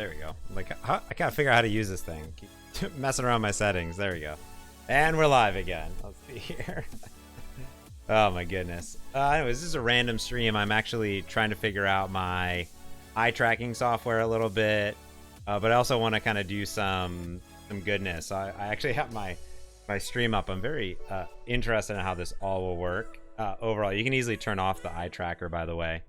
There we go. Like, I gotta figure out how to use this thing. Keep messing around my settings. There we go. And we're live again. Let's see here. Oh my goodness. Anyways, this is a random stream. I'm actually trying to figure out my eye tracking software a little bit, but I also want to kind of do some goodness. I actually have my stream up. I'm very interested in how this all will work. Overall, you can easily turn off the eye tracker, by the way.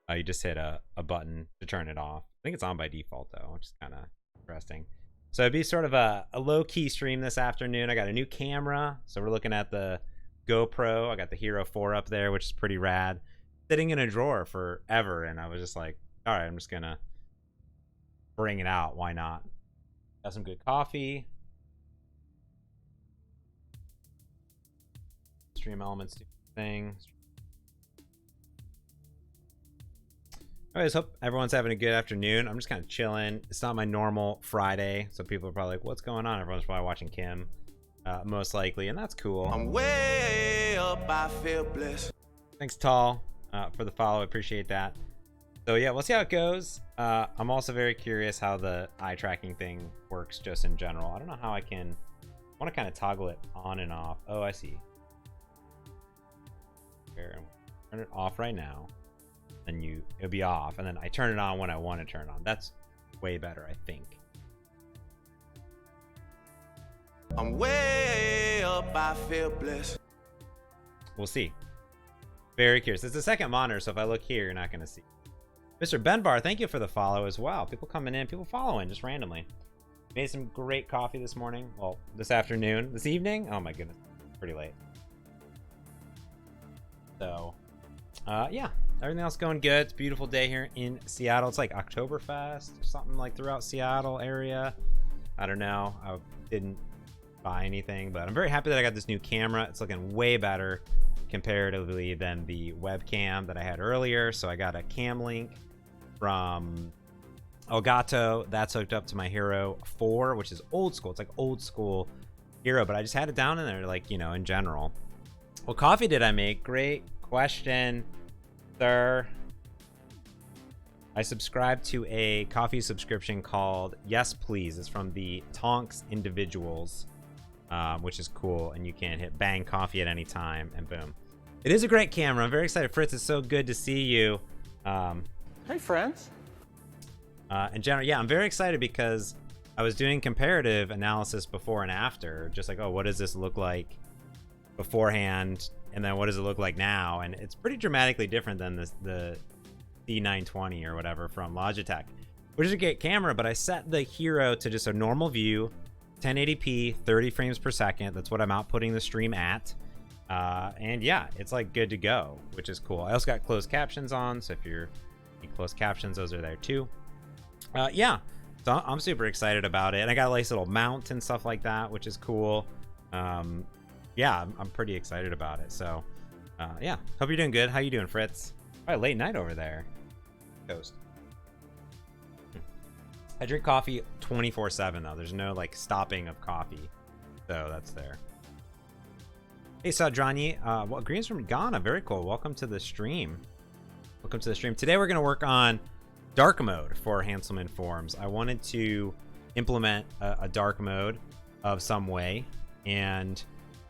You just hit a button to turn it off. I think it's on by default though, which is kind of interesting. So it'd be sort of a low-key stream this afternoon. I got a new camera, so we're looking at the GoPro. I got the Hero 4 up there, which is pretty rad. Sitting in a drawer forever, and I was just like, all right, I'm just gonna bring it out. Why not? Got some good coffee. Stream elements do things. Anyways, hope everyone's having a good afternoon. I'm just kind of chilling. It's not my normal Friday, so people are probably like, what's going on? Everyone's probably watching Kim, most likely, and that's cool. I'm way up, I feel blessed. Thanks, Tall, for the follow. I appreciate that. So yeah, we'll see how it goes. I'm also very curious how the eye tracking thing works just in general. I don't know how I want to kind of toggle it on and off. Oh, I see. Here, turn it off right now. Then it'll be off, and then I turn it on when I want to turn it on. That's way better, I think. I'm way up, I feel blessed. We'll see. Very curious. It's the second monitor, so if I look here, you're not going to see. Mr. Benbar, thank you for the follow as well. People coming in, people following just randomly. Made some great coffee this morning. Well, this afternoon. This evening? Oh my goodness. Pretty late. So, yeah. Everything else going good. It's a beautiful day here in Seattle. It's like Oktoberfest or something like throughout Seattle area. I don't know. I didn't buy anything, but I'm very happy that I got this new camera. It's looking way better comparatively than the webcam that I had earlier. So I got a cam link from Elgato that's hooked up to my Hero 4, which is old school. It's like old school Hero, but I just had it down in there, like, you know, in general. What coffee did I make? Great question, sir. I subscribe to a coffee subscription called Yes Please. It's from the Tonks Individuals, which is cool, and you can hit bang coffee at any time, and boom. It is a great camera. I'm very excited. Fritz, it's so good to see you. Hey, friends. In general, yeah, I'm very excited because I was doing comparative analysis before and after, just like, oh, what does this look like beforehand, and then what does it look like now? And it's pretty dramatically different than the C920 or whatever from Logitech, which is a great camera, but I set the Hero to just a normal view, 1080p, 30 frames per second. That's what I'm outputting the stream at. And yeah, it's like good to go, which is cool. I also got closed captions on, so if you're in closed captions, those are there too. Yeah, so I'm super excited about it. And I got a nice little mount and stuff like that, which is cool. Yeah, I'm pretty excited about it. So yeah, hope you're doing good. How you doing, Fritz? All right, late night over there. Toast. I drink coffee 24/7 though. There's no like stopping of coffee, so that's there. Hey, Sadrani, well, greetings from Ghana. Very cool. Welcome to the stream. Welcome to the stream. Today we're going to work on dark mode for Hanselman forms. I wanted to implement a dark mode of some way, and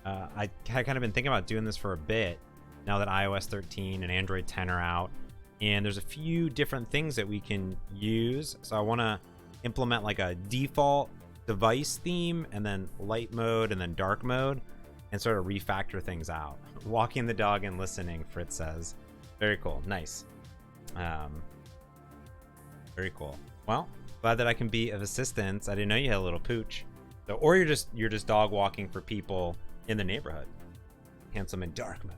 I had kind of been thinking about doing this for a bit now that iOS 13 and Android 10 are out, and there's a few different things that we can use. So I want to implement like a default device theme, and then light mode, and then dark mode, and sort of refactor things out. Walking the dog and listening, Fritz says. Very cool. Nice. Very cool. Well, glad that I can be of assistance. I didn't know you had a little pooch. So, or you're just dog walking for people in the neighborhood. Handsome and dark mode.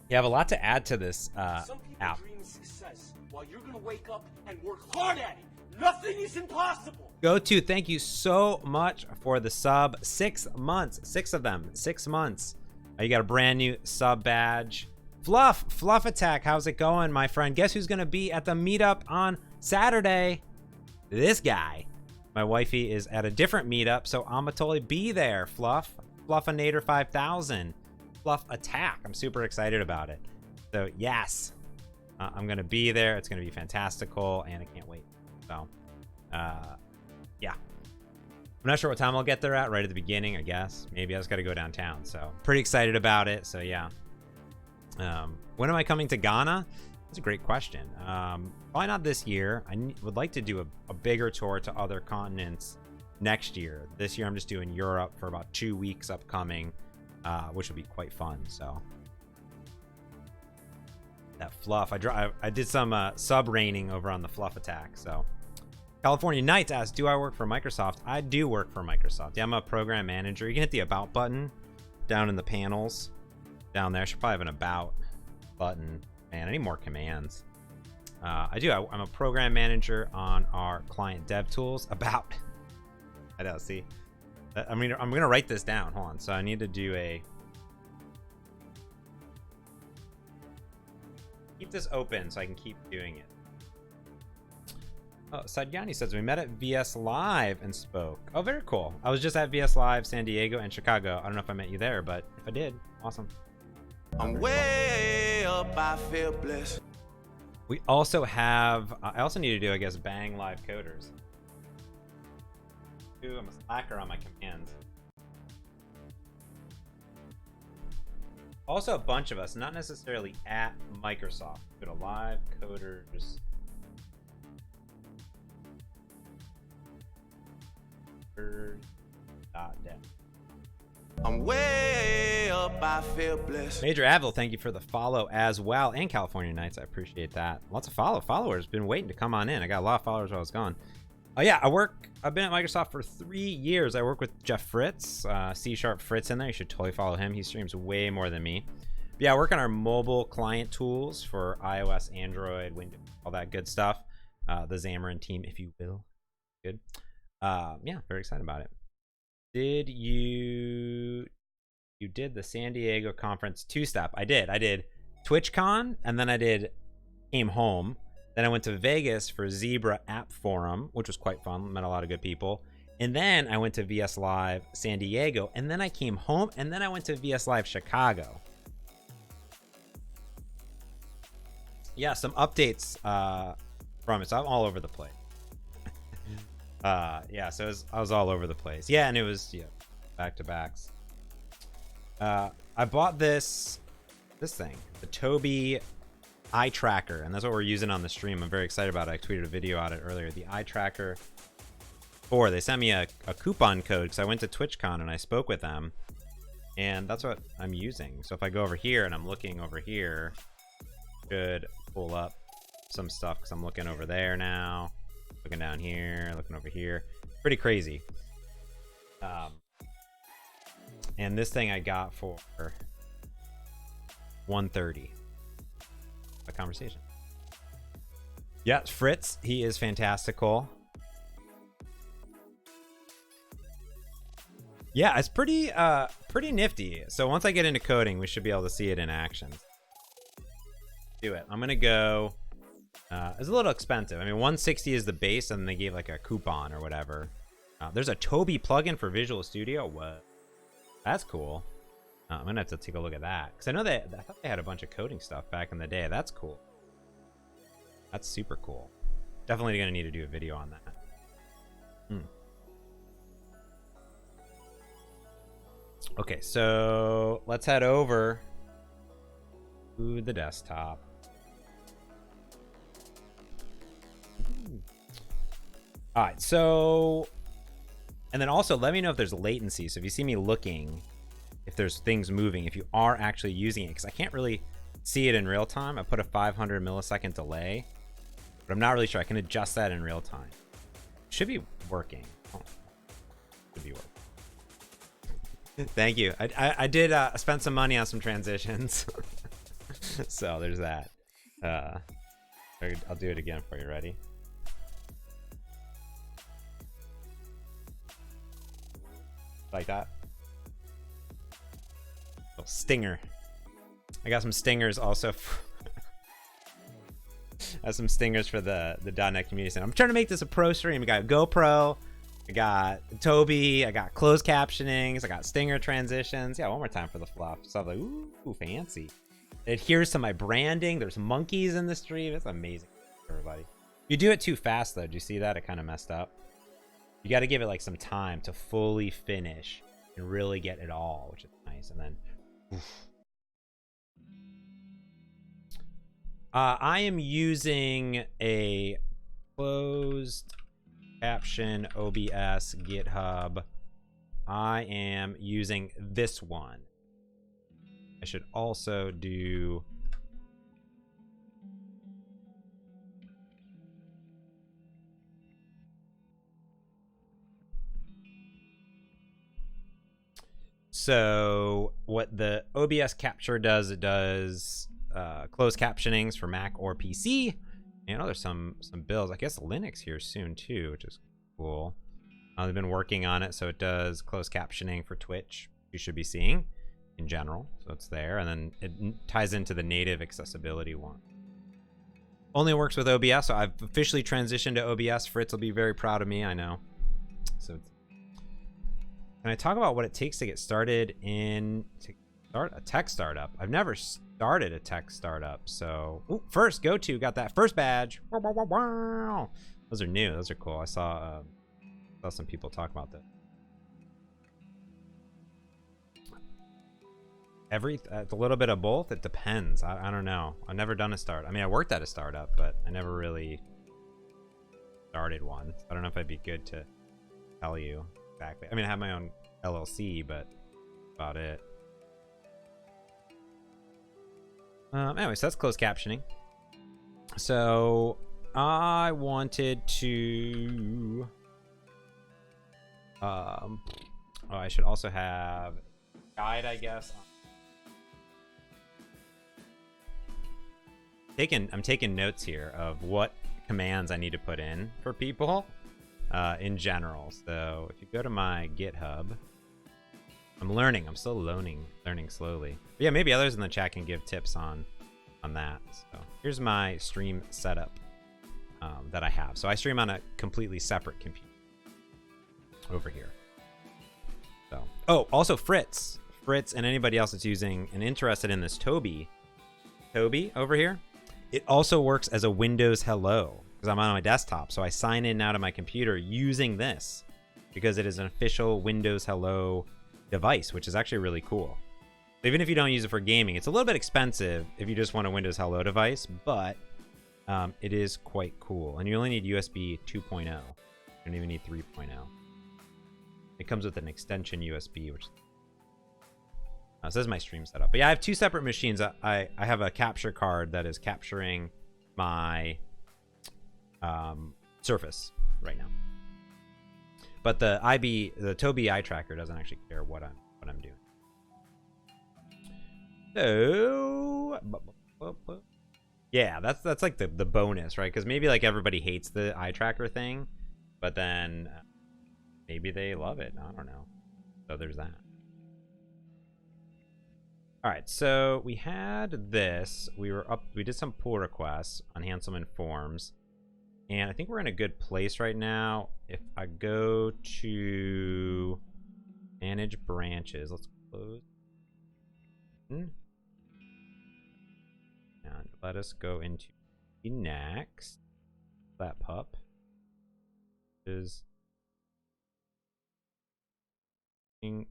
You have a lot to add to this Some people app. dream of success while you're gonna wake up and work hard at it. Nothing is impossible. Go to, thank you so much for the sub. 6 months, 6 of them, 6 months. You got a brand new sub badge. Fluff Attack, how's it going, my friend? Guess who's gonna be at the meetup on Saturday? This guy. My wifey is at a different meetup, so I'ma totally be there. Fluffinator 5000. Fluff Attack. I'm super excited about it. So yes, I'm going to be there. It's going to be fantastical, and I can't wait. So, yeah. I'm not sure what time I'll get there at, right at the beginning, I guess. Maybe I just got to go downtown. So, pretty excited about it. So, yeah. When am I coming to Ghana? That's a great question. Probably not this year. I would like to do a bigger tour to other continents next year. This year, I'm just doing Europe for about 2 weeks upcoming, which will be quite fun. So, that fluff. I did some sub raining over on the fluff attack. So, California Knights asks, do I work for Microsoft? I do work for Microsoft. Yeah, I'm a program manager. You can hit the about button down in the panels down there. I should probably have an about button. Man, I need more commands. I do. I'm a program manager on our client dev tools. About. I don't see. I mean, I'm going to write this down. Hold on. So I need to do a. Keep this open so I can keep doing it. Oh, Sadyani says we met at VS Live and spoke. Oh, very cool. I was just at VS Live, San Diego, and Chicago. I don't know if I met you there, but if I did, awesome. I'm way up, I feel blessed. We also have, I also need to do, I guess, Bang Live Coders. Ooh, I'm a slacker on my commands. Also, a bunch of us, not necessarily at Microsoft, but a Live Coders. .dev. I'm way up, I feel blessed. Major Avil, thank you for the follow as well. And California Nights, I appreciate that. Lots of followers. Been waiting to come on in. I got a lot of followers while I was gone. Oh yeah, I've been at Microsoft for 3 years. I work with Jeff Fritz, C# Fritz in there. You should totally follow him. He streams way more than me. But yeah, I work on our mobile client tools for iOS, Android, Windows, all that good stuff. The Xamarin team, if you will. Good. Yeah, very excited about it. Did you did the San Diego conference 2-step? I did TwitchCon, and then came home. Then I went to Vegas for Zebra App Forum, which was quite fun. Met a lot of good people. And then I went to VS Live San Diego, and then I came home, and then I went to VS Live Chicago. Yeah, some updates from it. So I'm all over the place. Yeah, so I was all over the place. Yeah, and it was back to backs. I bought this thing, the Tobii eye tracker, and that's what we're using on the stream. I'm very excited about it. I tweeted a video on it earlier. The eye tracker 4. They sent me a coupon code because I went to TwitchCon and I spoke with them, and that's what I'm using. So if I go over here and I'm looking over here, should pull up some stuff because I'm looking over there now. Looking down here, looking over here. Pretty crazy. And this thing I got for $130. A conversation. Yeah, Fritz, he is fantastical. Yeah, it's pretty nifty. So once I get into coding, we should be able to see it in action. Do it. I'm gonna go. It's a little expensive. I mean, 160 is the base, and they gave like a coupon or whatever. There's a Tobii plugin for Visual Studio. What? That's cool. I'm gonna have to take a look at that because I know I thought they had a bunch of coding stuff back in the day. That's cool. That's super cool. Definitely gonna need to do a video on that. Okay, so let's head over to the desktop. All right, so, and then also let me know if there's latency. So if you see me looking, if there's things moving, if you are actually using it, because I can't really see it in real time. I put a 500 millisecond delay, but I'm not really sure. I can adjust that in real time. Should be working. Oh, should be working. Thank you. I did spend some money on some transitions. So there's that. I'll do it again for you. Ready? Like that. Little stinger. I got some stingers also. I have some stingers for the .NET Community Center. I'm trying to make this a pro stream. I got GoPro, I got Tobii, I got closed captionings, I got stinger transitions. Yeah, one more time for the fluff. So I'm like, ooh, fancy. It adheres to my branding. There's monkeys in the stream. It's amazing, everybody. You do it too fast, though. Do you see that? It kind of messed up. You got to give it like some time to fully finish and really get it all, which is nice. And then, oof. I am using a closed caption OBS GitHub. I am using this one. I should also do so what the OBS capture does, it does closed captionings for Mac or PC. And there's some builds. I guess Linux here soon too, which is cool. They've been working on it, so it does closed captioning for Twitch. You should be seeing in general, so it's there, and then it ties into the native accessibility one. Only works with OBS, so I've officially transitioned to OBS. Fritz will be very proud of me, I know. So, can I talk about what it takes to get started to start a tech startup? I've never started a tech startup, so first GoTo got that first badge. Those are new. Those are cool. I saw some people talk about that. A little bit of both. It depends. I don't know. I've never done a start. I mean, I worked at a startup, but I never really started one. I don't know if I'd be good to tell you exactly. I mean, I have my own LLC, but about it. Anyway, so that's closed captioning. So I wanted to. I should also have guide, I guess. I'm taking notes here of what commands I need to put in for people in general. So if you go to my GitHub, I'm learning. I'm still learning slowly. But yeah, maybe others in the chat can give tips on that. So here's my stream setup that I have. So I stream on a completely separate computer over here. So also Fritz and anybody else that's using and interested in this Toby over here. It also works as a Windows Hello because I'm on my desktop. So I sign in now to my computer using this because it is an official Windows Hello device, which is actually really cool. Even if you don't use it for gaming, it's a little bit expensive if you just want a Windows Hello device, but it is quite cool. And you only need USB 2.0. You don't even need 3.0. It comes with an extension USB, which so this is my stream setup. But yeah, I have two separate machines. I have a capture card that is capturing my Surface right now. But the Toby eye tracker doesn't actually care what I'm doing. So yeah, that's like the bonus, right? Because maybe like everybody hates the eye tracker thing, but then maybe they love it. I don't know. So there's that. All right, so we had this. We did some pull requests on Hanselman Forms, and I think we're in a good place right now. If I go to manage branches, let's close. And let us go into the next. That pup is pink.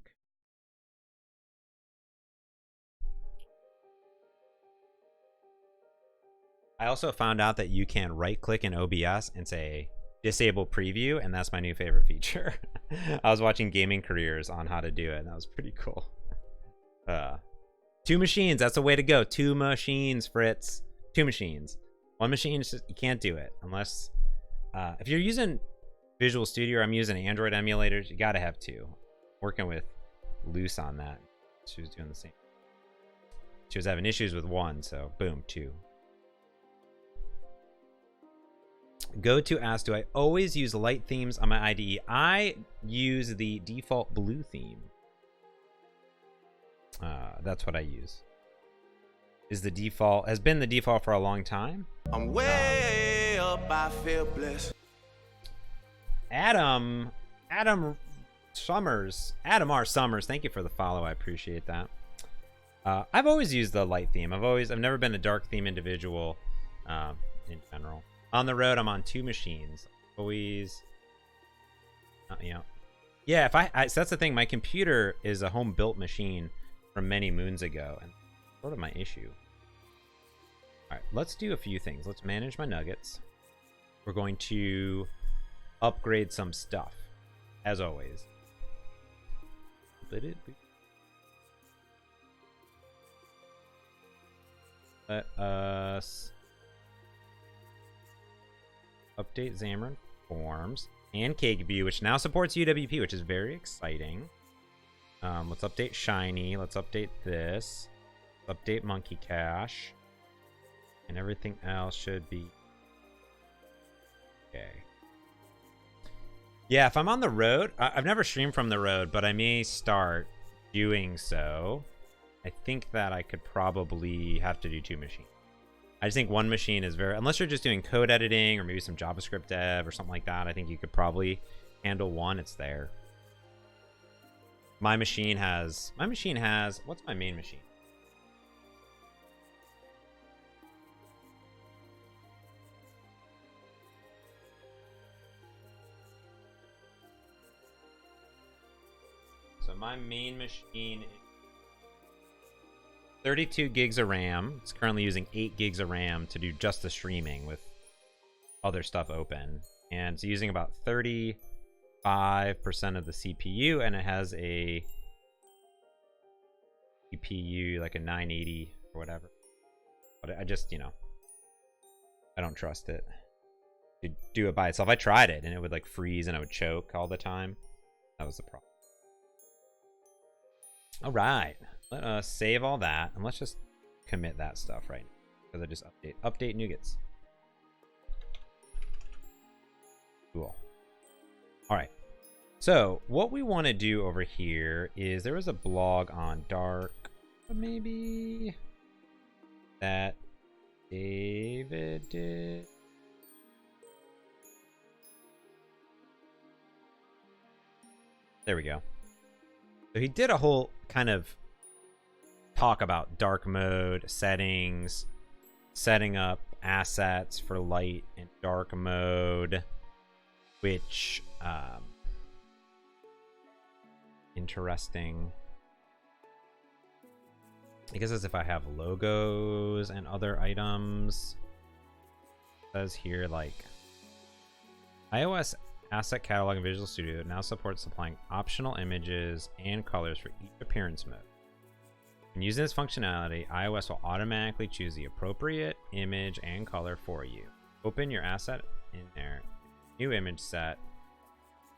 I also found out that you can right-click in OBS and say disable preview, and that's my new favorite feature. I was watching Gaming Careers on how to do it, and that was pretty cool. 2 machines, that's the way to go. 2 machines, Fritz. 2 machines. 1 machine, it's just, you can't do it unless if you're using Visual Studio or I'm using Android emulators, you gotta have 2. Working with Luce on that. She was doing the same. She was having issues with 1, so boom, 2. GoTo asks, do I always use light themes on my IDE? I use the default blue theme. That's what I use. Has been the default for a long time. I'm way up, I feel blessed. Adam R. Summers, thank you for the follow. I appreciate that. I've always used the light theme. I've never been a dark theme individual in general. On the road, I'm on 2 machines. Always, you know. Yeah, so that's the thing. My computer is a home-built machine from many moons ago, and that's sort of my issue. All right, let's do a few things. Let's manage my nuggets. We're going to upgrade some stuff, as always. Let us update Xamarin Forms and CakeView, which now supports UWP, which is very exciting. Let's update Shiny. Let's update this. Let's update Monkey Cache. And everything else should be okay. Yeah, if I'm on the road, I've never streamed from the road, but I may start doing so. I think that I could probably have to do 2 machines. I just think 1 machine is unless you're just doing code editing or maybe some JavaScript dev or something like that, I think you could probably handle 1. It's there. My machine has, what's my main machine? So my main machine is 32 gigs of RAM. It's currently using 8 gigs of RAM to do just the streaming with other stuff open. And it's using about 35% of the CPU, and it has a CPU like a 980 or whatever. But I just, I don't trust it to do it by itself. I tried it and it would like freeze and I would choke all the time. That was the problem. All right, let us save all that and let's just commit that stuff right now because I just update NuGets. Cool. All right. So what we want to do over here is there was a blog on Dark, maybe that David did. There we go. So he did a whole kind of talk about dark mode settings, setting up assets for light and dark mode, which interesting. I guess as if I have logos and other items. It says here like iOS Asset Catalog in Visual Studio now supports supplying optional images and colors for each appearance mode. When using this functionality, iOS will automatically choose the appropriate image and color for you. Open your asset in there, new image set,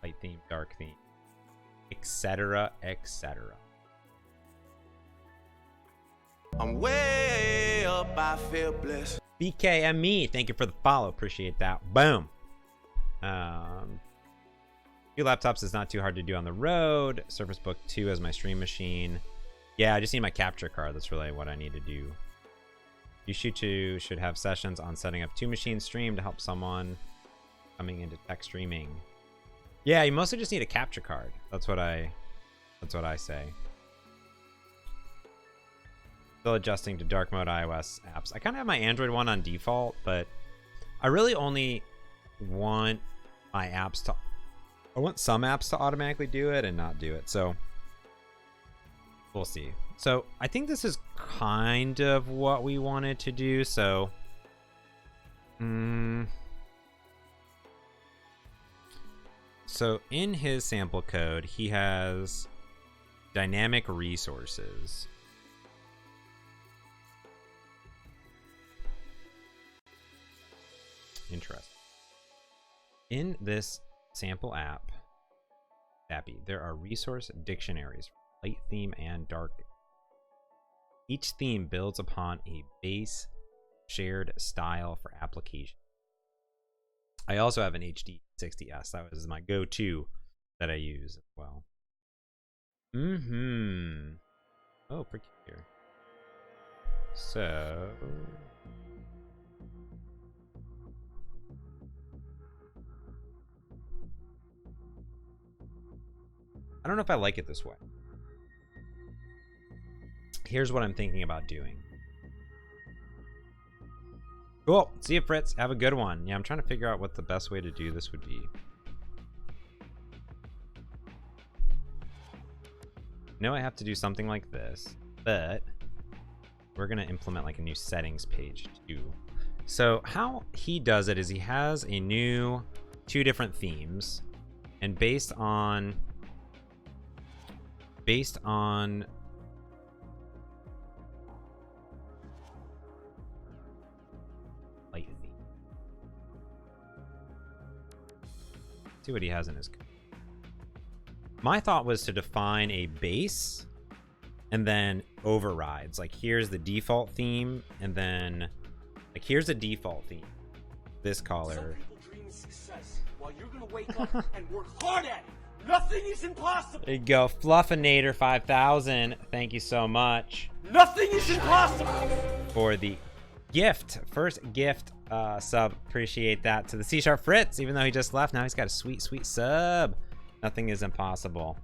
light theme, dark theme, etc., etc. I'm way up, I feel blessed. BKME, thank you for the follow. Appreciate that. Boom. 2 laptops is not too hard to do on the road. Surface Book 2 as my stream machine. Yeah, I just need my capture card. That's really what I need to do. You should have sessions on setting up 2 machines stream to help someone coming into tech streaming. Yeah, you mostly just need a capture card. That's what I say. Still adjusting to dark mode iOS apps. I kind of have my Android one on default, but I really only want my apps to, I want some apps to automatically do it and not do it. So we'll see. So I think this is kind of what we wanted to do. So so in his sample code, he has dynamic resources. Interesting. In this sample app, Dappy, there are resource dictionaries for light theme and dark. Each theme builds upon a base shared style for application. I also have an HD60S. That was my go-to that I use as well. Oh, peculiar. So I don't know if I like it this way. here's what I'm thinking about doing. Cool. See you, Fritz. Have a good one. Yeah, I'm trying to figure out what the best way to do this would be. I know I have to do something like this, but we're going to implement like a new settings page too. So how he does it is he has a new 2 different themes, and based on light theme. See what he has in his code. My thought was to define a base and then overrides. Like here's the default theme, and then like here's a default theme. This color. Some people dream of success while you're gonna wake up and work hard at it. Nothing is impossible. There you go, Fluffinator 5000. Thank you so much. Nothing is impossible. For the gift, first gift sub. Appreciate that to the C# Fritz. Even though he just left, now he's got a sweet sub. Nothing is impossible.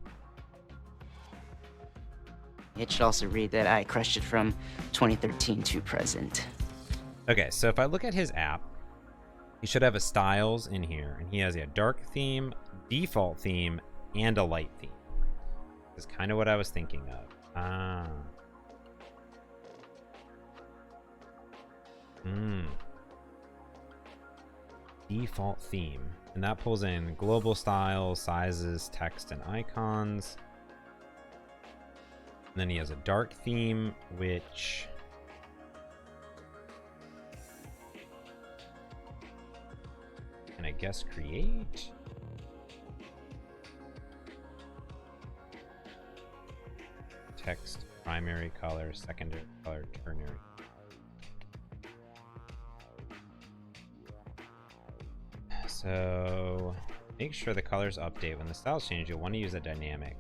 It should also read that I crushed it from 2013 to present. Okay, so if I look at his app, he should have a styles in here, and he has a dark theme, default theme, and a light theme. That's kind of what I was thinking of. Default theme, and that pulls in global styles, sizes, text, and icons. And then he has a dark theme, which can I guess create? Text, primary color, secondary color, ternary. So make sure the colors update. When the styles change, you'll want to use a dynamic.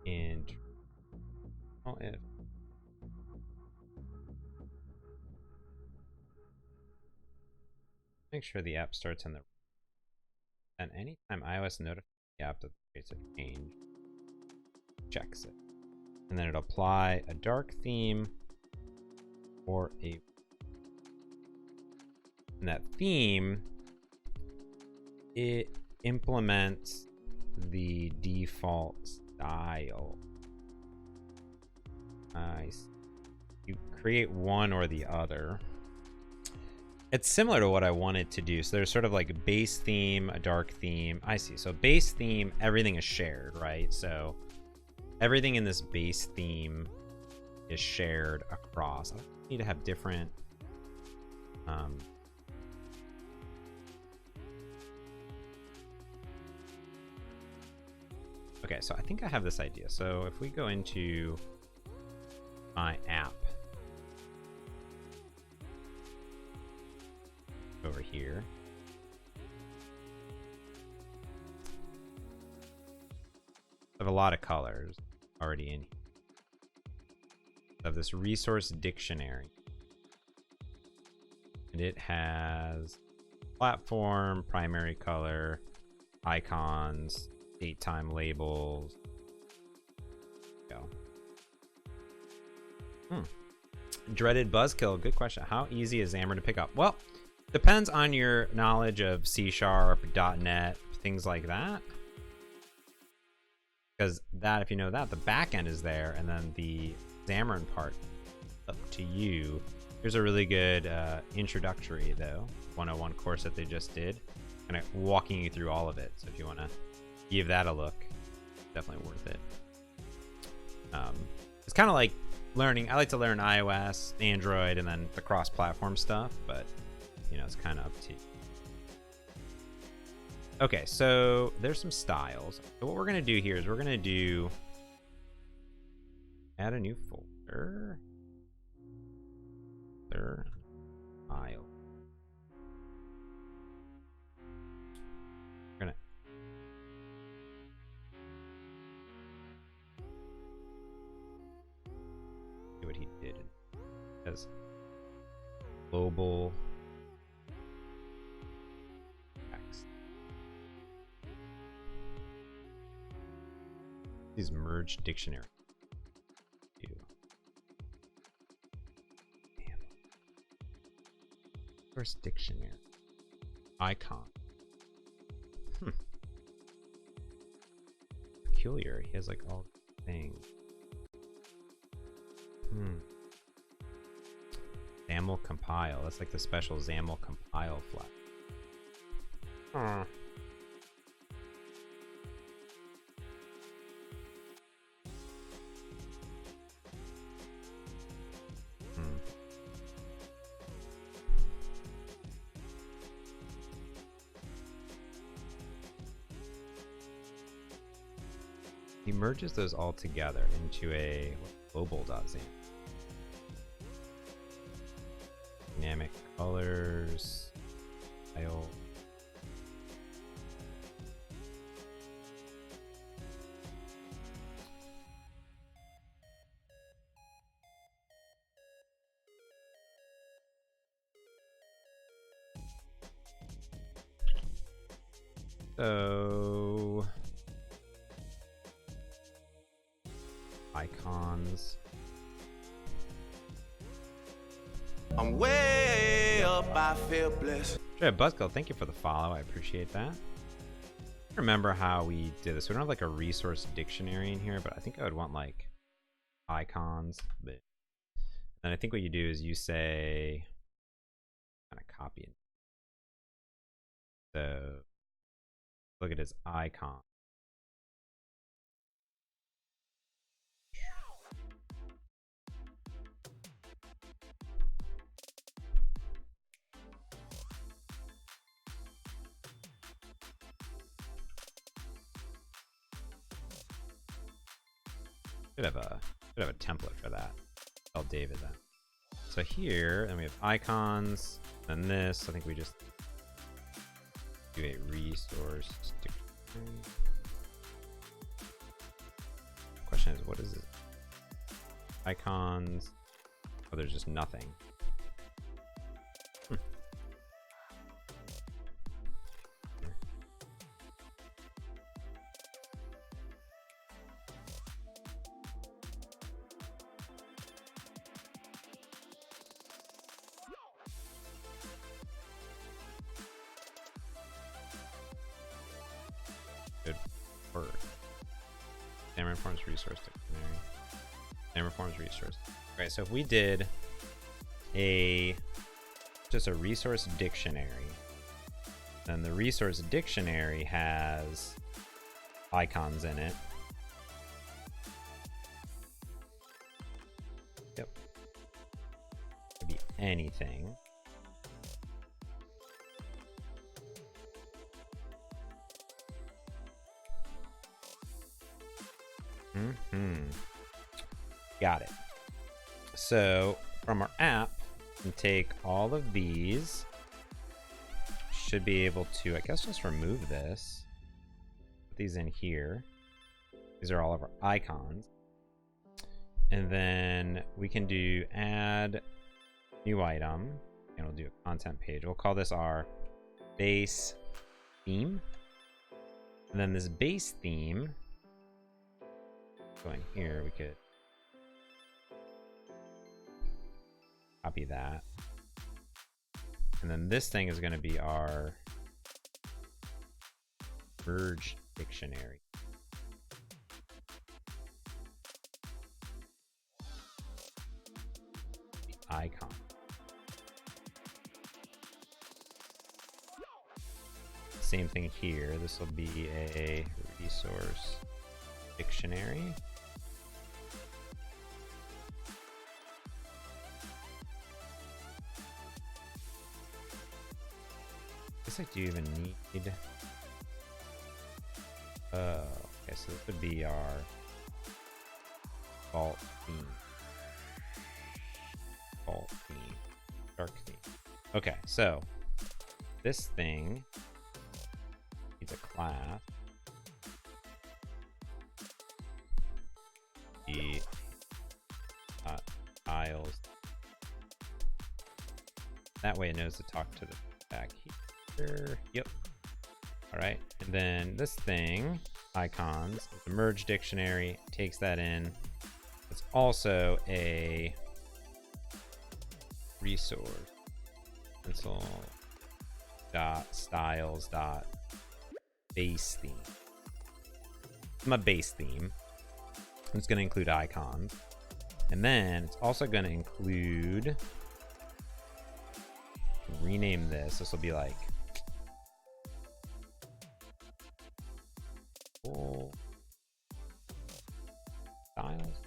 And if make sure the app starts in the, and anytime iOS notifies the app that creates a change, checks it, and then it'll apply a dark theme or a, and that theme, it implements the default style. You create one or the other. It's similar to what I wanted to do. So there's sort of like a base theme, a dark theme. I see. So base theme, everything is shared, right? So everything in this base theme is shared across. I need to have different okay, so I think I have this idea. So if we go into my app over here, I have a lot of colors already in here. I have this resource dictionary, and it has platform, primary color, icons, date time labels. Go. Dreaded buzzkill. Good question. How easy is Xamarin to pick up? Well, depends on your knowledge of C#, .NET, things like that. Because that, if you know that, the back end is there, and then the Xamarin part, up to you. Here's a really good introductory, though, 101 course that they just did, kind of walking you through all of it. So if you want to give that a look, definitely worth it. It's kind of like learning. I like to learn iOS, Android, and then the cross-platform stuff, but you know, it's kind of up to you. Okay, so there's some styles. So what we're gonna do here is we're gonna do Add a new folder. There. File. We're gonna see what he did. As global text. These merge dictionary. Source dictionary. Icon. Peculiar. He has like all things. XAML compile. That's like the special XAML compile flag. He merges those all together into a global.xaml. Dynamic colors, style. So icons. I'm way up, I feel blessed. Sure, Buzzkill, thank you for the follow. I appreciate that. Remember how we did this. We don't have like a resource dictionary in here, but I think I would want like icons. But and I think what you do is you say, kind of copy it. So look at his icon. Should have a template for that. Tell David that. So here, and we have icons, and this. I think we just do a resource dictionary. Question is, what is it? Icons. Oh, there's just nothing. Good work. Xamarin Forms resource dictionary. Xamarin Forms resource. Okay, so if we did just a resource dictionary, then the resource dictionary has icons in it. Yep. Could be anything. Got it. So from our app, we can take all of these. Should be able to, I guess, just remove this. Put these in here. These are all of our icons. And then we can do add new item. And we'll do a content page. We'll call this our base theme. And then this base theme, going here, we could copy that. And then this thing is going to be our merge dictionary. The icon. Same thing here. This will be a resource dictionary. I do even need okay, so this would be our default theme. Default theme. Dark theme. Okay, so this thing needs a class. The tiles. That way it knows to talk to the back here. Yep. All right, and then this thing, icons, is a merge dictionary, takes that in. It's also a resource. Pencil dot styles dot base theme. My base theme. It's going to include icons, and then it's also going to include. Rename this. This will be like full styles.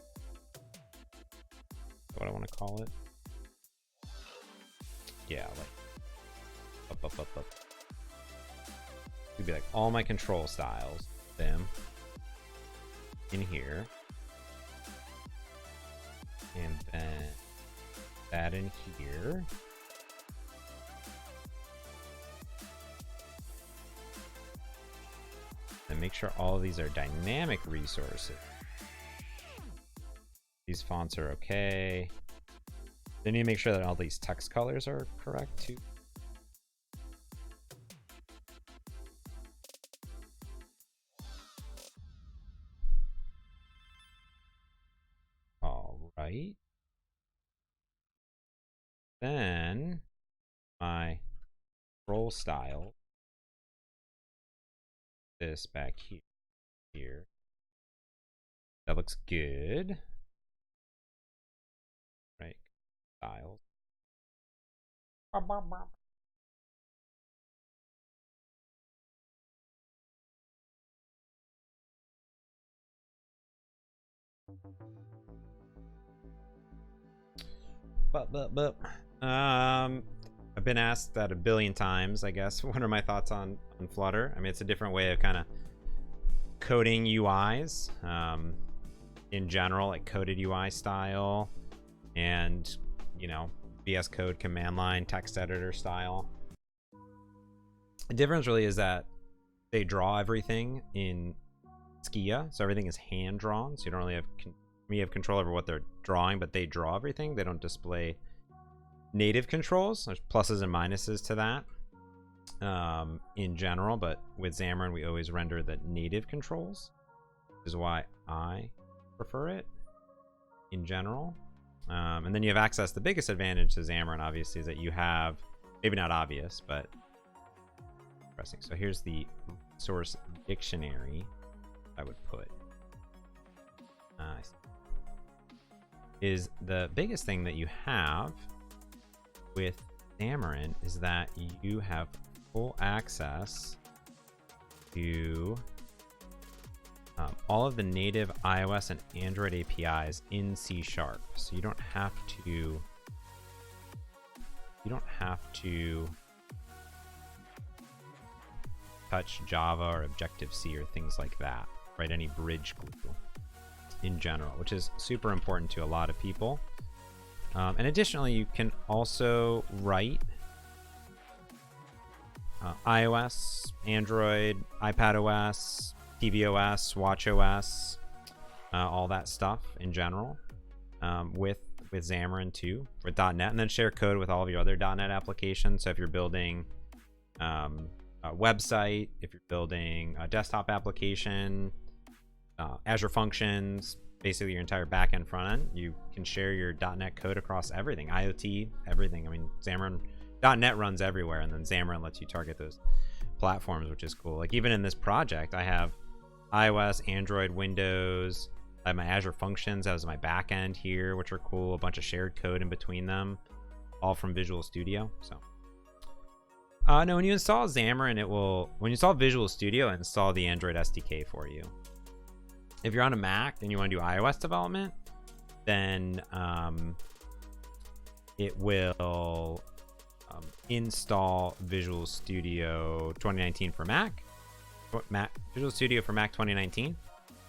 What I want to call it. Yeah, like up. It'd be like all my control styles. Them in here, and then that in here. And make sure all of these are dynamic resources. These fonts are okay. Then you need to make sure that all these text colors are correct too. All right. Then my scroll style. This back here. That looks good. Right. Styles. I've been asked that a billion times, I guess. What are my thoughts on Flutter? I mean, it's a different way of kind of coding UIs. In general, like coded UI style, and you know, VS Code command line text editor style. The difference really is that they draw everything in Skia, so everything is hand drawn. So you don't really have control over what they're drawing, but they draw everything. They don't display native controls. There's pluses and minuses to that in general, but with Xamarin we always render the native controls, which is why I prefer it in general. And then you have access. The biggest advantage to Xamarin obviously is that you have, maybe not obvious, but interesting. So here's the source dictionary I would put. Is the biggest thing that you have with Xamarin is that you have full access to all of the native iOS and Android APIs in C#. So you don't have to touch Java or Objective-C or things like that, right? Any bridge glue in general, which is super important to a lot of people. And additionally, you can also write iOS, Android, iPadOS, tvOS, watchOS, all that stuff in general with Xamarin too, with .NET, and then share code with all of your other .NET applications. So if you're building a website, if you're building a desktop application, Azure Functions, basically your entire backend front end, you can share your .NET code across everything, IoT, everything. I mean, Xamarin, .NET runs everywhere, and then Xamarin lets you target those platforms, which is cool. Like even in this project, I have iOS, Android, Windows. I have my Azure Functions as my backend here, which are cool. A bunch of shared code in between them, all from Visual Studio. So, no, when you install Xamarin, when you install Visual Studio, it install the Android SDK for you. If you're on a Mac and you want to do iOS development, then it will install Visual Studio 2019 for Mac, Visual Studio for Mac 2019,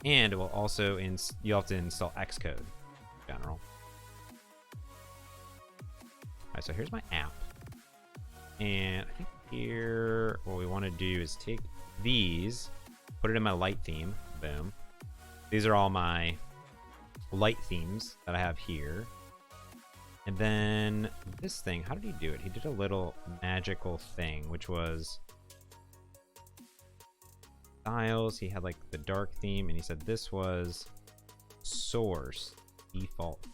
and it will also you'll have to install Xcode in general. All right, so here's my app, and I think here what we want to do is take these, put it in my light theme. Boom. These are all my light themes that I have here. And then this thing, how did he do it? He did a little magical thing, which was styles. He had like the dark theme, and he said this was source default.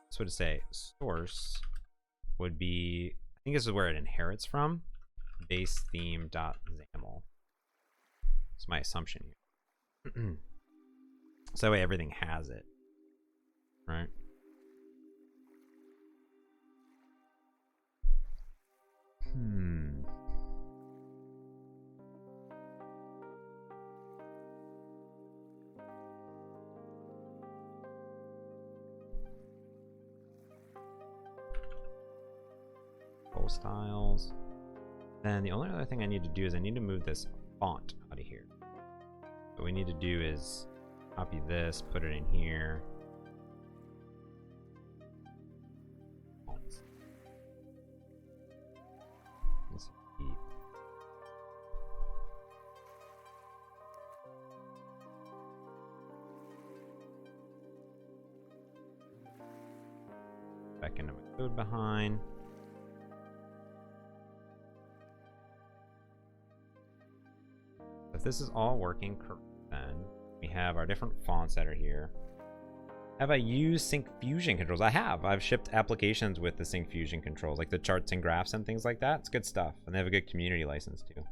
That's what it say. Source would be, I think this is where it inherits from. Base theme.xaml. That's my assumption here. So that way everything has it. Right. Full styles. Then the only other thing I need to do is I need to move this font out of here. What we need to do is copy this, put it in here. Back into my code behind. If this is all working correct, then we have our different fonts that are here. Have I used Sync Fusion controls? I have. I've shipped applications with the Sync Fusion controls, like the charts and graphs and things like that. It's good stuff, and they have a good community license too.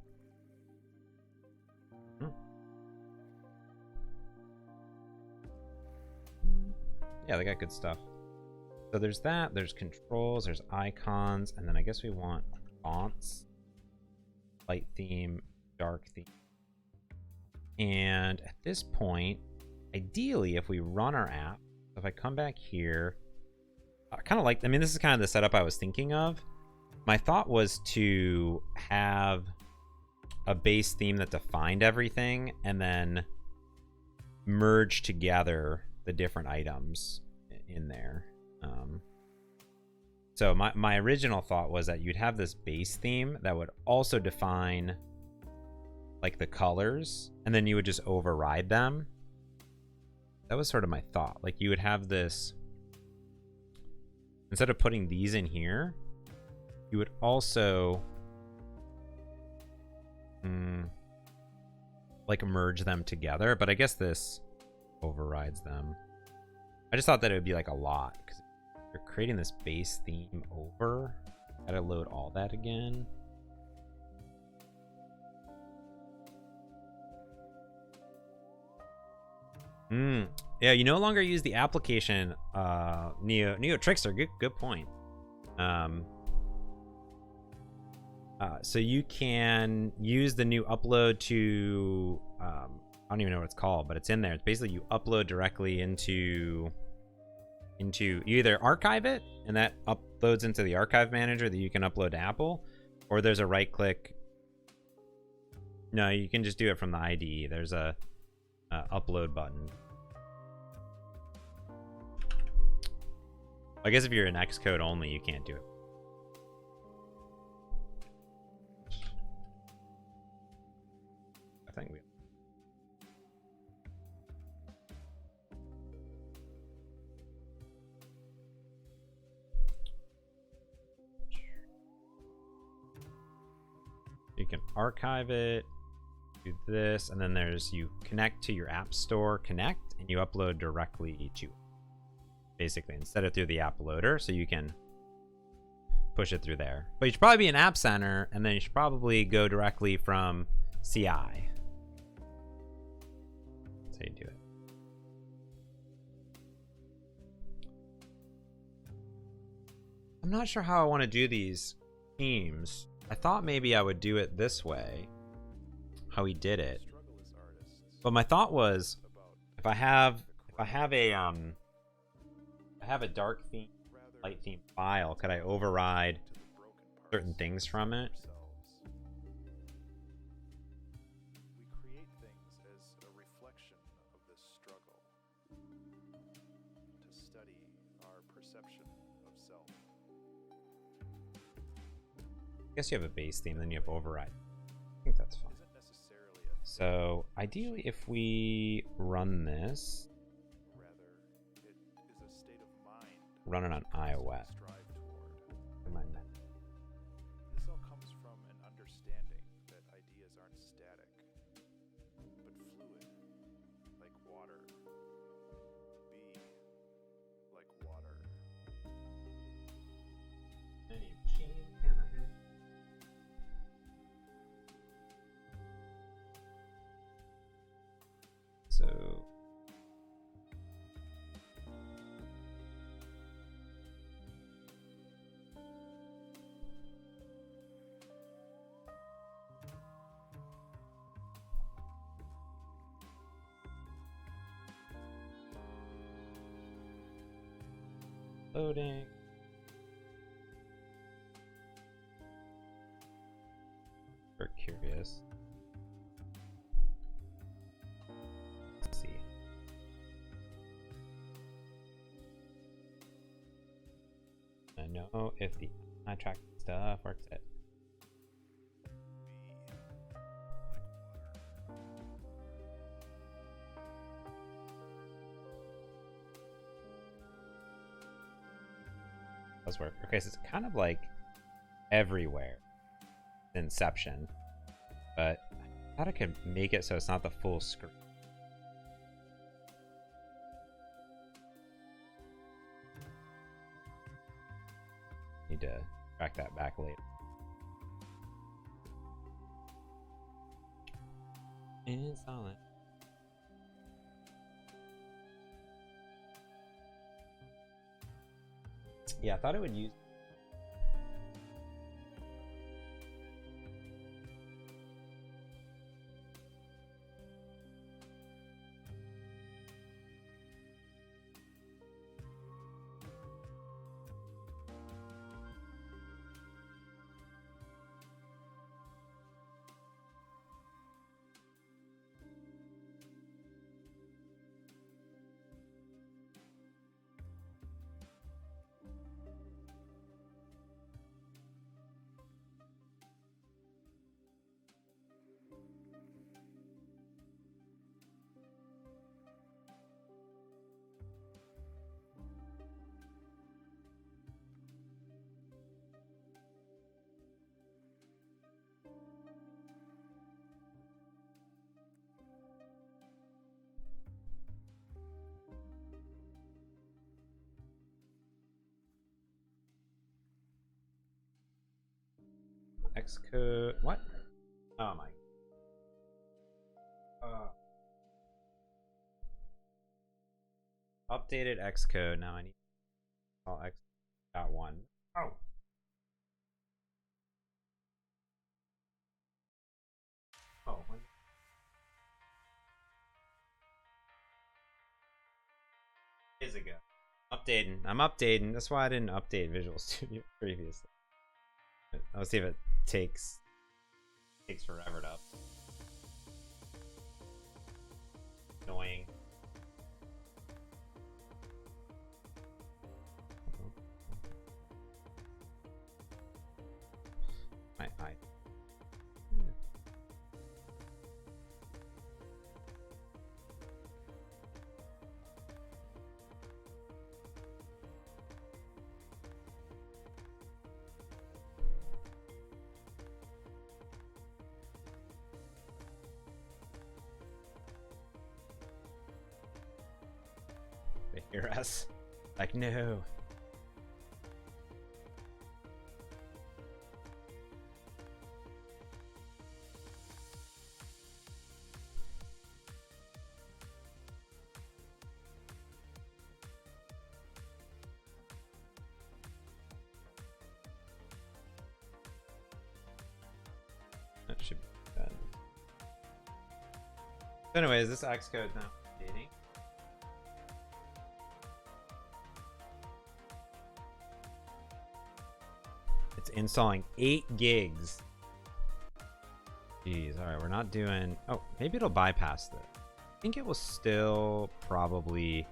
Yeah, they got good stuff. So there's that, there's controls, there's icons, and then I guess we want fonts, light theme, dark theme. And at this point, ideally, if we run our app, if I come back here, I kind of like, I mean, this is kind of the setup I was thinking of. My thought was to have a base theme that defined everything and then merge together the different items in there. So my original thought was that you'd have this base theme that would also define like the colors, and then you would just override them. That was sort of my thought. Like you would have this, instead of putting these in here, you would also like merge them together, but I guess this overrides them. I just thought that it would be like a lot, because you're creating this base theme over. Gotta load all that again. Yeah, you no longer use the application Neo Trickster. Good point. So you can use the new upload to I don't even know what it's called, but it's in there. It's basically you upload directly into you either archive it, and that uploads into the archive manager that you can upload to Apple, or there's a right click. No, you can just do it from the IDE. There's a upload button. I guess if you're in Xcode only, you can't do it. I think we. You can archive it, do this, and then there's you connect to your App Store Connect, and you upload directly to it, basically, instead of through the app loader, so you can push it through there. But you should probably be in App Center, and then you should probably go directly from CI. That's how you do it. I'm not sure how I want to do these themes. I thought maybe I would do it this way, how he did it. But my thought was, if I have a dark theme, light theme file, could I override certain things from it? study our perception of self. I guess you have a base theme, then you have override. I think that's fine. Isn't necessarily a thing, So ideally, if we run this, rather it is a state of mind run it on to iOS. strive toward. Am I meant? This all comes from an understanding that ideas aren't static, but fluid, like water. Be like water. So loading. We're curious. Let's see. I know if the eye track stuff works. It. Be like water. Does work. Okay, so it's kind of like everywhere. Inception, but I thought I could make it so it's not the full screen. Need to track that back later. Install it. Yeah, I thought it would use. Xcode. What? Oh my. Updated Xcode. Now I need to call X.1. Oh. Oh. When? Days ago. Updating. I'm updating. That's why I didn't update Visual Studio previously. I'll see if it takes forever to update. Annoying. I they hear us. Like, no. That should be done. So anyways, this Xcode now updating. It's installing 8 gigs. Jeez, alright, we're not doing... Oh, maybe it'll bypass it. I think it will still probably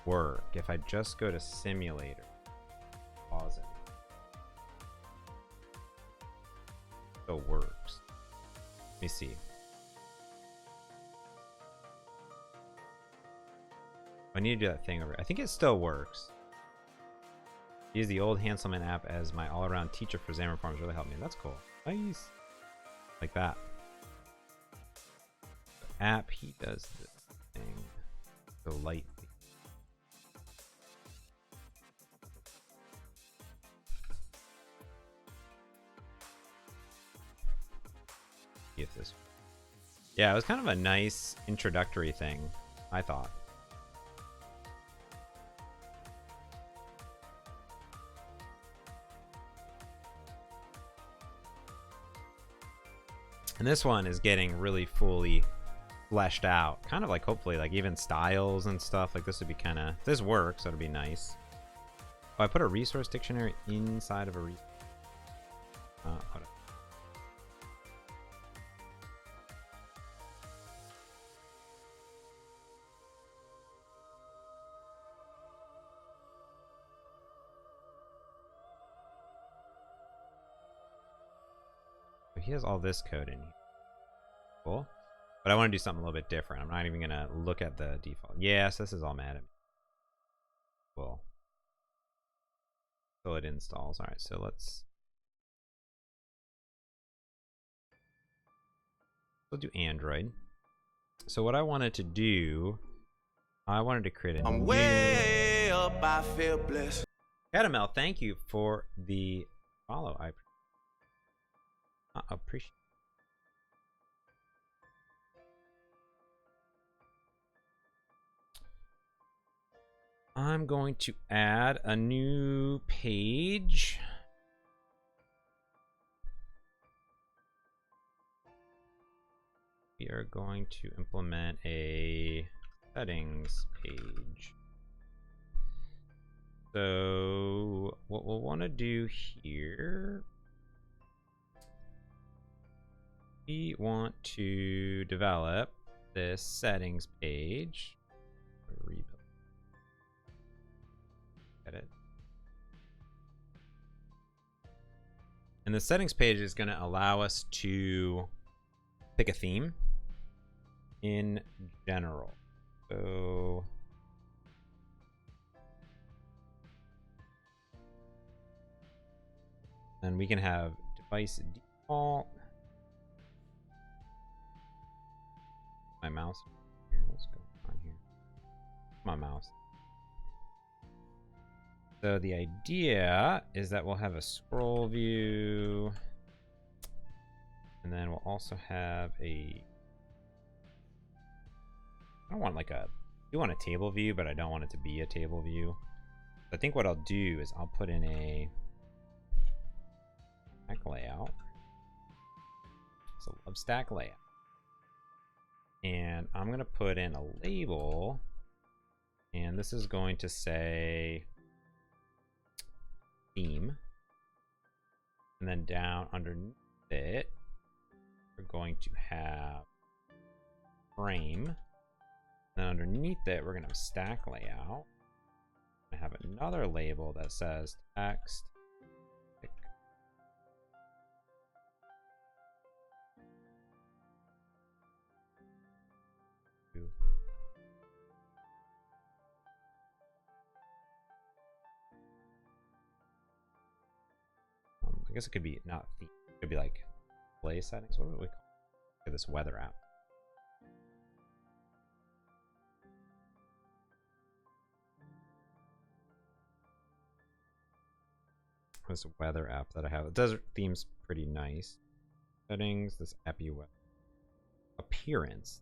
work if I just go to simulator, pause it. Still works. Let me see. I need to do that thing over. I think it still works. Use the old Hanselman app as my all-around teacher for Xamarin Forms. Really helped me. That's cool. Nice. Like that. The app, he does this thing delightfully. See if this. Yeah, it was kind of a nice introductory thing, I thought. And this one is getting really fully fleshed out. Kind of like, hopefully, like even styles and stuff. Like this would be kind of, this works, so it'd be nice. Oh, I put a resource dictionary inside of a resource. He has all this code in here. Cool. But I want to do something a little bit different. I'm not even going to look at the default. Yes, this is all mad at me. Cool. So it installs. All right, so we'll do Android. So what I wanted to do, I wanted to create a I'm way up, I feel blessed. Catamel, thank you for the follow. I appreciate. I'm going to add a new page. We are going to implement a settings page. So what we'll want to do here, we want to develop this settings page. Rebuild. Get it. And the settings page is going to allow us to pick a theme in general. So then we can have device default. My mouse. Here, what's going on here? My mouse. So the idea is that we'll have a scroll view, and then we'll also have a. I don't want like a. I do want a table view, but I don't want it to be a table view. I think what I'll do is I'll put in a stack layout. So love stack layout. And I'm going to put in a label, and this is going to say theme. And then down underneath it, we're going to have frame. And then underneath it, we're going to have stack layout. I have another label that says text. I guess it could be not theme. It could be like play settings. What do we call this weather app? This weather app that I have. It does themes pretty nice. Settings. This appy web appearance.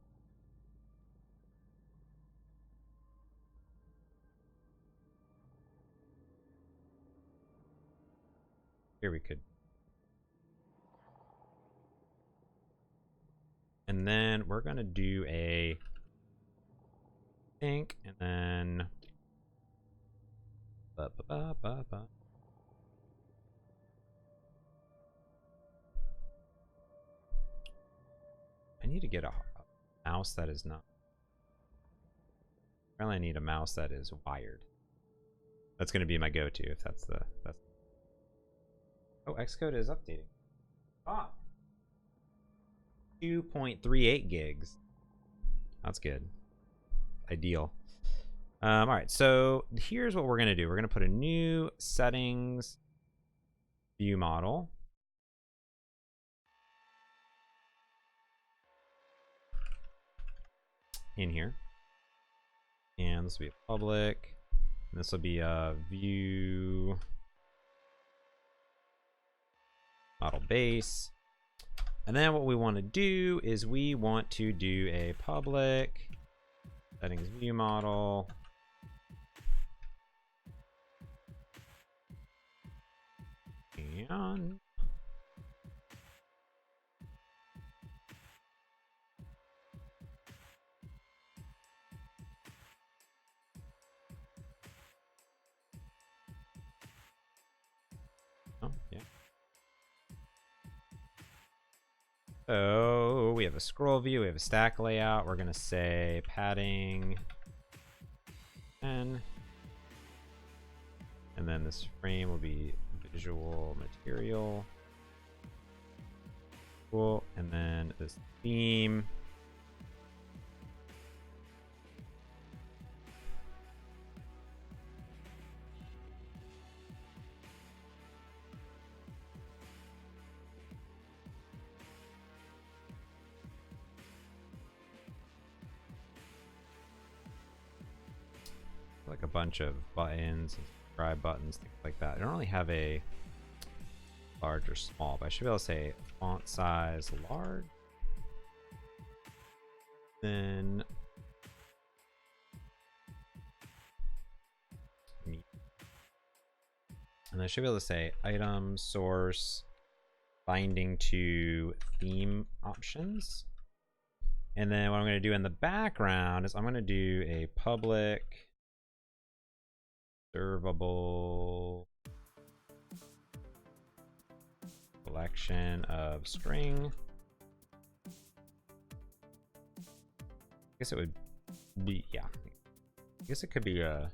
Here we could. And then we're going to do a think, and then I need to get a mouse that is not. Apparently I need a mouse that is wired. That's going to be my go-to if that's the... Oh, Xcode is updating. Ah! 2.38 gigs. That's good. Ideal. All right, so here's what we're going to do. We're going to put a new settings view model. In here. And this will be a public. And this will be a view model base. And then what we want to do is we want to do a public settings view model. And oh, yeah. So we have a scroll view, we have a stack layout. We're gonna say padding 10, and then this frame will be visual material. Cool, and then this theme. Like a bunch of buttons, subscribe buttons, things like that. I don't really have a large or small, but I should be able to say font size large. Then and I should be able to say item source binding to theme options. And then what I'm going to do in the background is I'm going to do a public observable collection of string. I guess it would be, yeah. I guess it could be a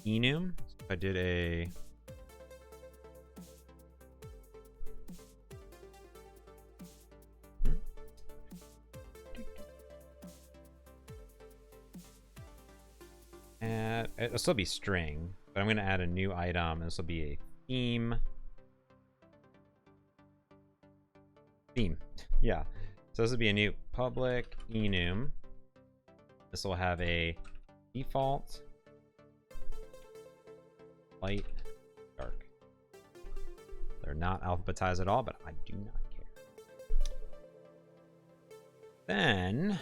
enum. So if I did a it'll still be string, but I'm going to add a new item. This will be a theme. Yeah. So this will be a new public enum. This will have a default, light, dark. They're not alphabetized at all, but I do not care. Then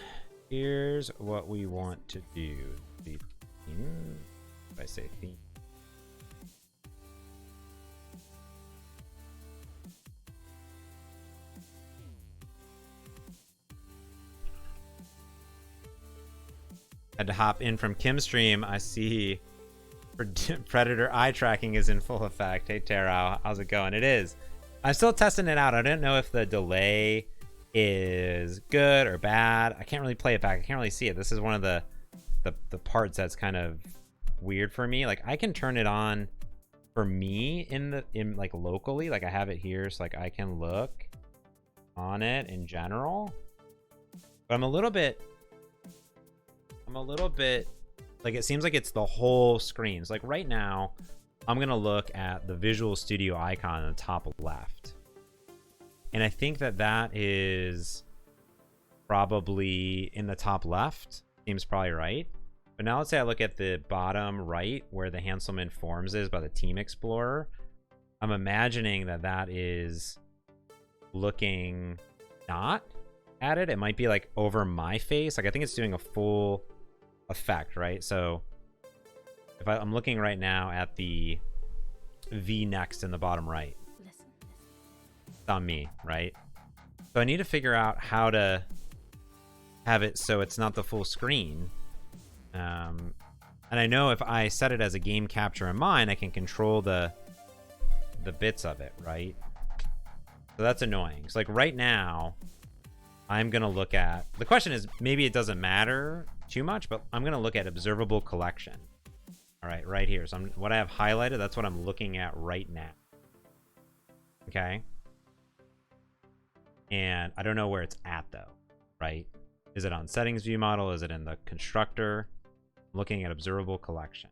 here's what we want to do. The theme, if I say theme. Had to hop in from Kim's stream. I see Predator eye tracking is in full effect. Hey Taro, how's it going? It is. I'm still testing it out. I don't know if the delay is good or bad. I can't really play it back. I can't really see it. This is one of the parts that's kind of weird for me. Like I can turn it on for me in like locally. Like I have it here, so like I can look on it in general. But I'm a little bit like, it seems like it's the whole screen. So like right now, I'm gonna look at the Visual Studio icon in the top left. And I think that is probably in the top left. Seems probably right. But now let's say I look at the bottom right where the Hanselman Forms is by the Team Explorer. I'm imagining that is looking not at it. It might be like over my face. Like I think it's doing a full effect, right? So if I'm looking right now at the V next in the bottom right, it's on me, right? So I need to figure out how to have it so it's not the full screen. And I know if I set it as a game capture in mine, I can control the bits of it, right? So that's annoying. So like right now, I'm gonna look at, the question is, maybe it doesn't matter too much, but I'm going to look at observable collection. All right, right here. So what I have highlighted, that's what I'm looking at right now. Okay. And I don't know where it's at though, right? Is it on settings view model? Is it in the constructor? I'm looking at observable collection.